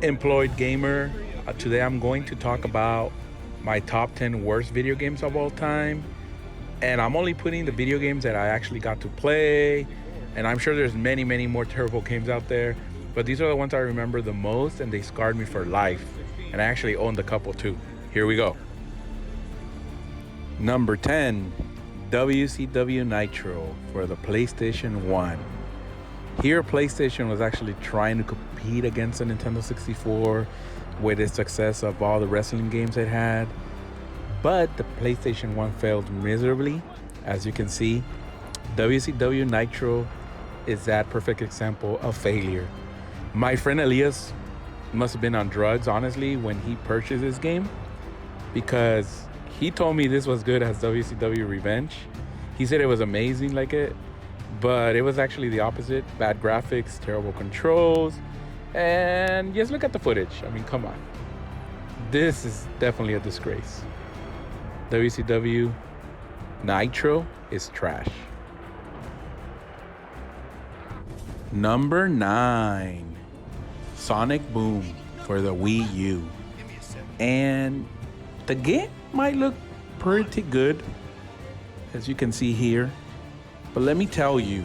employed gamer. Today I'm going to talk about my top 10 worst video games of all time. And I'm only putting the video games that I actually got to play. And I'm sure there's many, many more terrible games out there. But these are the ones I remember the most, and they scarred me for life. And I actually owned a couple too. Here we go. Number 10, WCW Nitro for the PlayStation 1. Here, PlayStation was actually trying to compete against the Nintendo 64 with its success of all the wrestling games it had. But the PlayStation 1 failed miserably. As you can see, WCW Nitro is that perfect example of failure. My friend Elias must have been on drugs, honestly, when he purchased this game, because he told me this was good as WCW Revenge. He said it was amazing like it, but it was actually the opposite. Bad graphics, terrible controls, and just look at the footage. I mean, come on. This is definitely a disgrace. WCW Nitro is trash. Number 9, Sonic Boom for the Wii U. And the game might look pretty good, as you can see here. But let me tell you,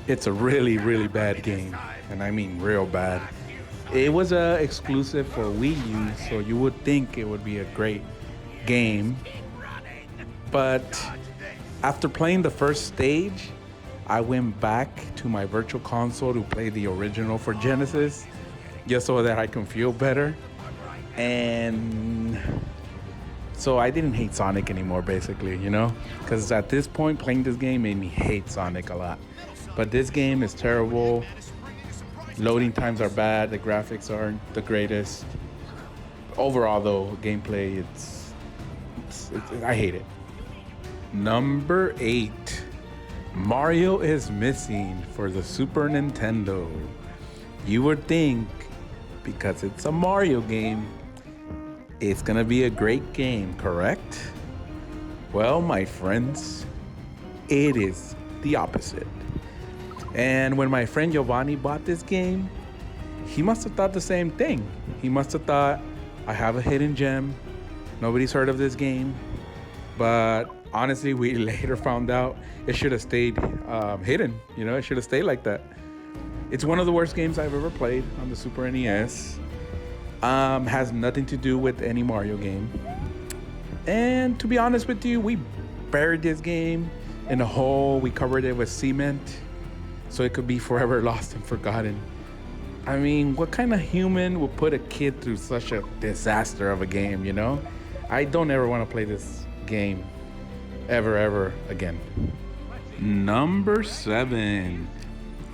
it's a really, really bad game. And I mean real bad. It was exclusive for Wii U, so you would think it would be a great game. But after playing the first stage, I went back to my virtual console to play the original for Genesis, just so that I can feel better. And so I didn't hate Sonic anymore, basically, you know? Because at this point, playing this game made me hate Sonic a lot. But this game is terrible. Loading times are bad. The graphics aren't the greatest. Overall, though, gameplay, it's I hate it. Number 8, Mario is Missing for the Super Nintendo. You would think, because it's a Mario game, it's gonna be a great game, correct? Well, my friends, it is the opposite. And when my friend Giovanni bought this game, he must have thought the same thing. He must have thought, I have a hidden gem. Nobody's heard of this game. But honestly, we later found out it should have stayed hidden. You know, it should have stayed like that. It's one of the worst games I've ever played on the Super NES. Has nothing to do with any Mario game. And to be honest with you, we buried this game in a hole. We covered it with cement so it could be forever lost and forgotten. I mean, what kind of human would put a kid through such a disaster of a game, you know? I don't ever want to play this game ever again. Number 7,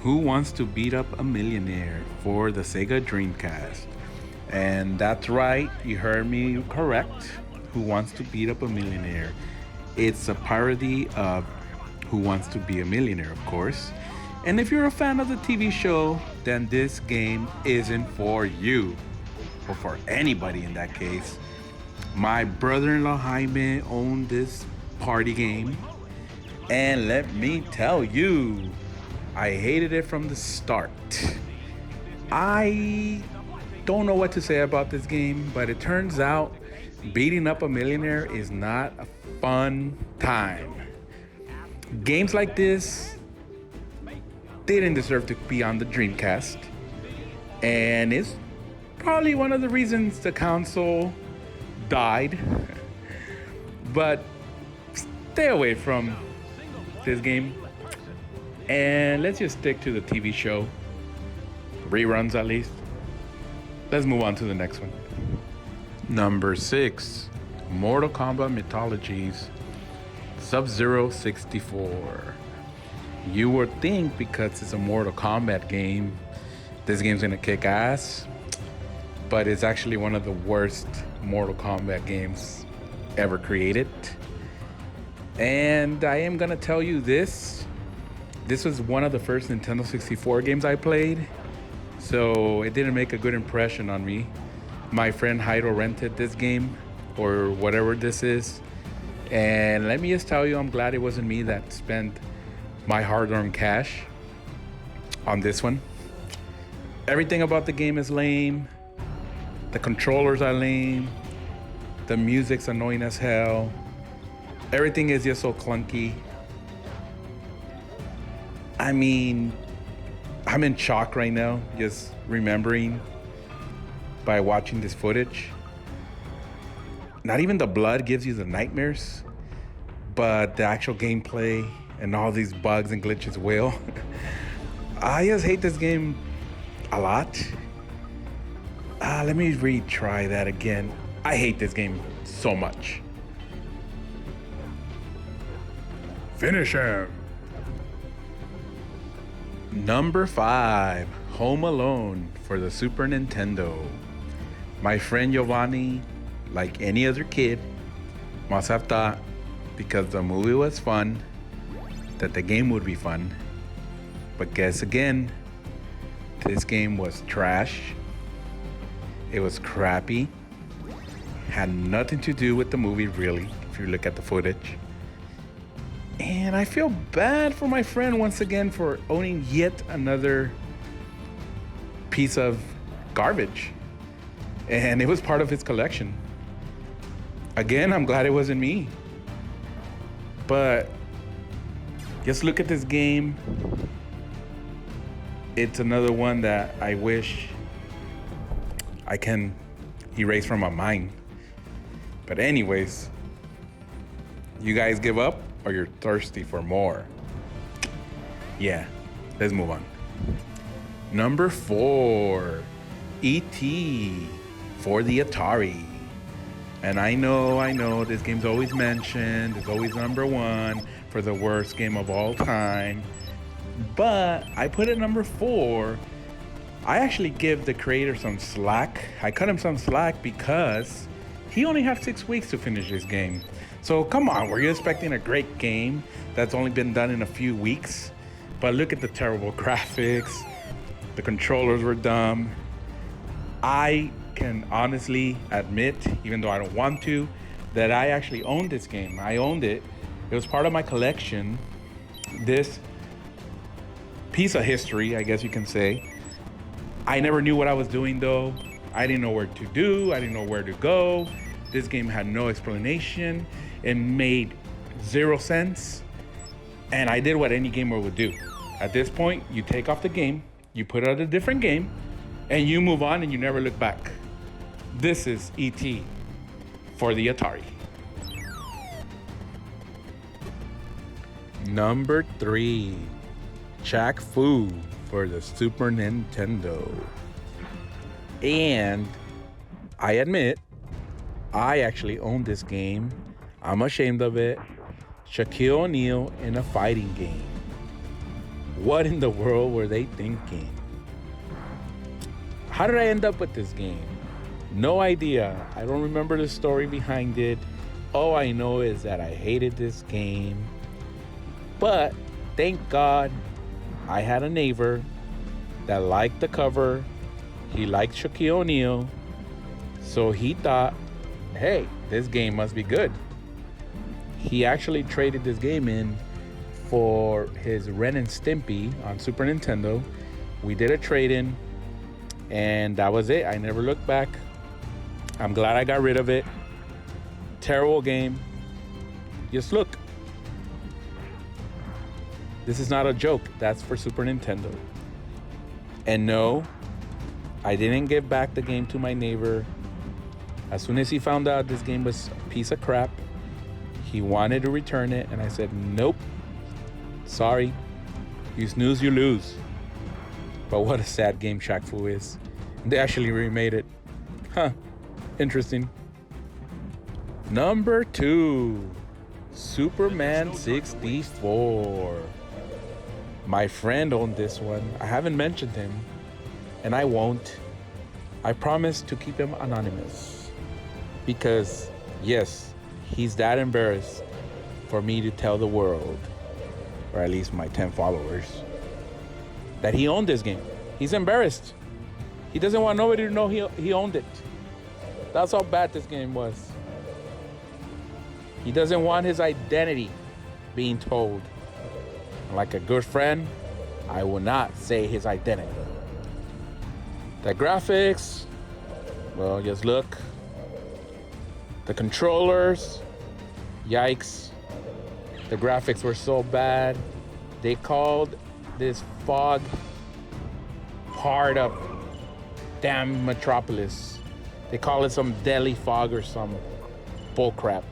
Who Wants to Beat Up a Millionaire for the Sega Dreamcast. And that's right, you heard me correct. Who Wants to Beat Up a Millionaire. It's a parody of Who Wants to Be a Millionaire, of course. And if you're a fan of the TV show, then this game isn't for you, or for anybody in that case. My brother-in-law Jaime owned this party game, and let me tell you, I hated it from the start. I don't know what to say about this game, but it turns out beating up a millionaire is not a fun time. Games like this didn't deserve to be on the Dreamcast, and it's probably one of the reasons the console died. But stay away from this game, and let's just stick to the TV show reruns, at least. Let's move on to the next one. Number 6, Mortal Kombat Mythologies Sub-Zero 64. You would think, because it's a Mortal Kombat game, this game's gonna kick ass, but it's actually one of the worst Mortal Kombat games ever created. And I am gonna tell you this was one of the first Nintendo 64 games I played, so it didn't make a good impression on me. My friend Jairo rented this game, or whatever this is, and let me just tell you, I'm glad it wasn't me that spent my hard-earned cash on this one. Everything about the game is lame. The controllers are lame. The music's annoying as hell. Everything is just so clunky. I mean, I'm in shock right now, just remembering by watching this footage. Not even the blood gives you the nightmares, but the actual gameplay and all these bugs and glitches will. I just hate this game a lot. Let me retry that again. I hate this game so much. Finish him. Number 5, Home Alone for the Super Nintendo. My friend Giovanni, like any other kid, must have thought because the movie was fun that the game would be fun. But guess again, this game was trash. It was crappy. Had nothing to do with the movie, really, if you look at the footage. And I feel bad for my friend once again for owning yet another piece of garbage. And it was part of his collection. Again, I'm glad it wasn't me. But just look at this game. It's another one that I wish I can erase from my mind. But anyways, you guys give up or you're thirsty for more? Yeah, let's move on. Number 4, E.T. for the Atari. And I know, this game's always mentioned. It's always number 1 for the worst game of all time. But I put it number 4. I actually give the creator some slack. I cut him some slack because he only had 6 weeks to finish this game. So come on, were you expecting a great game that's only been done in a few weeks? But look at the terrible graphics. The controllers were dumb. I can honestly admit, even though I don't want to, that I actually owned this game. I owned it. It was part of my collection. This piece of history, I guess you can say. I never knew what I was doing though. I didn't know where to do. I didn't know where to go. This game had no explanation. It made 0 sense. And I did what any gamer would do. At this point, you take off the game, you put out a different game, and you move on and you never look back. This is E.T. for the Atari. Number 3, Shaq Fu for the Super Nintendo. And I admit, I actually own this game. I'm ashamed of it. Shaquille O'Neal in a fighting game. What in the world were they thinking? How did I end up with this game? No idea. I don't remember the story behind it. All I know is that I hated this game. But thank God I had a neighbor that liked the cover. He liked Shaquille O'Neal. So he thought, hey, this game must be good. He actually traded this game in for his Ren and Stimpy on Super Nintendo. We did a trade-in, and that was it. I never looked back. I'm glad I got rid of it. Terrible game. Just look. This is not a joke. That's for Super Nintendo. And no, I didn't give back the game to my neighbor. As soon as he found out this game was a piece of crap, he wanted to return it, and I said, nope. Sorry. You snooze, you lose. But what a sad game Shaq Fu is. They actually remade it. Huh. Interesting. Number 2, Superman 64. My friend owned this one. I haven't mentioned him, and I won't. I promise to keep him anonymous. Because, yes, he's that embarrassed for me to tell the world, or at least my 10 followers, that he owned this game. He's embarrassed. He doesn't want nobody to know he owned it. That's how bad this game was. He doesn't want his identity being told. Like a good friend, I will not say his identity. The graphics Well, just look. The controllers, yikes. The graphics were so bad. They called this fog part of damn Metropolis. They call it some Delhi fog or some bullcrap.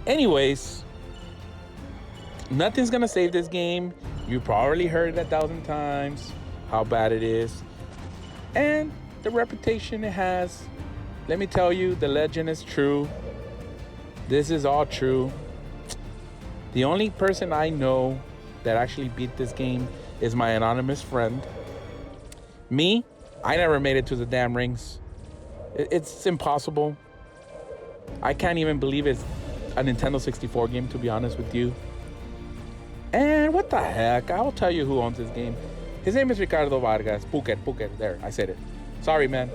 Anyways, nothing's gonna save this game. You probably heard it 1,000 times how bad it is. And the reputation it has, let me tell you, the legend is true. This is all true. The only person I know that actually beat this game is my anonymous friend. Me, I never made it to the damn rings. It's impossible. I can't even believe it's a Nintendo 64 game, to be honest with you. And what the heck? I'll tell you who owns this game. His name is Ricardo Vargas. Phuket. There, I said it. Sorry, man.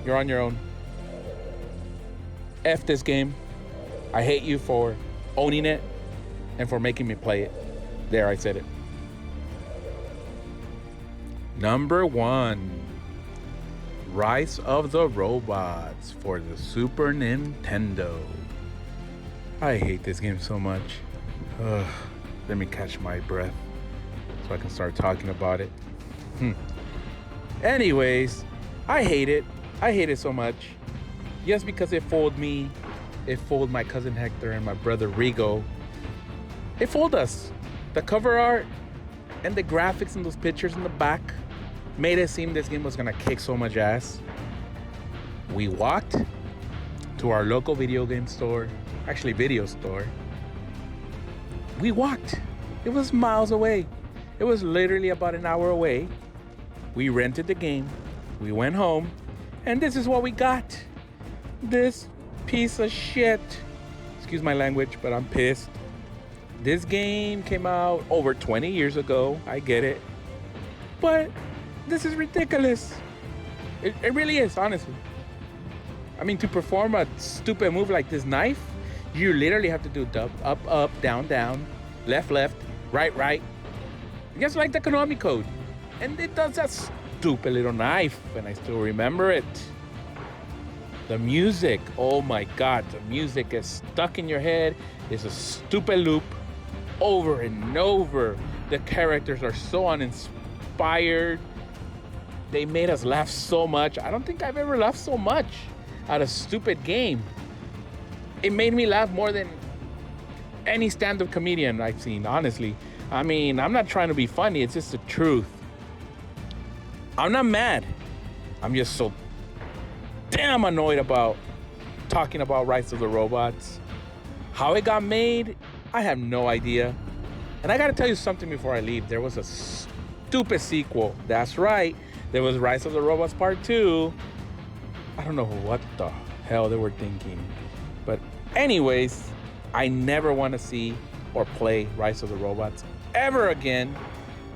You're on your own. F this game. I hate you for owning it and for making me play it. There, I said it. Number 1. Rise of the Robots for the Super Nintendo. I hate this game so much. Ugh. Let me catch my breath so I can start talking about it. Anyways, I hate it. I hate it so much. Just because it fooled me. It fooled my cousin Hector and my brother Rigo. It fooled us. The cover art and the graphics and those pictures in the back made it seem this game was gonna kick so much ass. We walked to our local video game store, actually video store. We walked. It was miles away. It was literally about an hour away. We rented the game. We went home. And this is what we got. This piece of shit. Excuse my language, but I'm pissed. This game came out over 20 years ago. I get it. But this is ridiculous. It really is, honestly. I mean, to perform a stupid move like this knife, you literally have to do up, down, left, right. Just like the Konami code. And it does that stupid little knife, and I still remember it. The music, oh my God, the music is stuck in your head. It's a stupid loop over and over. The characters are so uninspired. They made us laugh so much. I don't think I've ever laughed so much at a stupid game. It made me laugh more than any stand-up comedian I've seen, honestly. I mean, I'm not trying to be funny. It's just the truth. I'm not mad. I'm just so damn annoyed about talking about Rise of the Robots. How it got made, I have no idea. And I gotta tell you something before I leave. There was a stupid sequel. That's right. There was Rise of the Robots Part 2. I don't know what the hell they were thinking. But anyways, I never want to see or play Rise of the Robots ever again.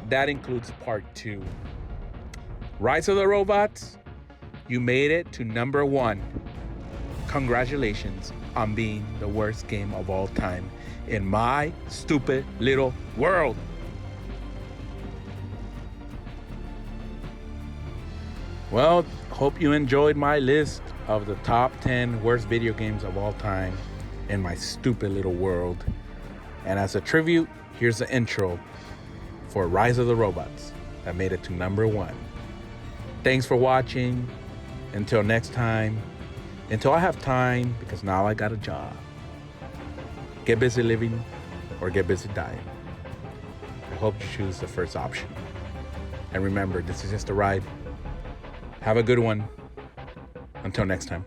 That includes Part 2. Rise of the Robots, you made it to number 1. Congratulations on being the worst game of all time in my stupid little world. Well, hope you enjoyed my list of the top 10 worst video games of all time in my stupid little world. And as a tribute, here's the intro for Rise of the Robots that made it to number 1. Thanks for watching. Until next time, until I have time, because now I got a job. Get busy living or get busy dying. I hope you choose the first option. And remember, this is just a ride. Have a good one. Until next time.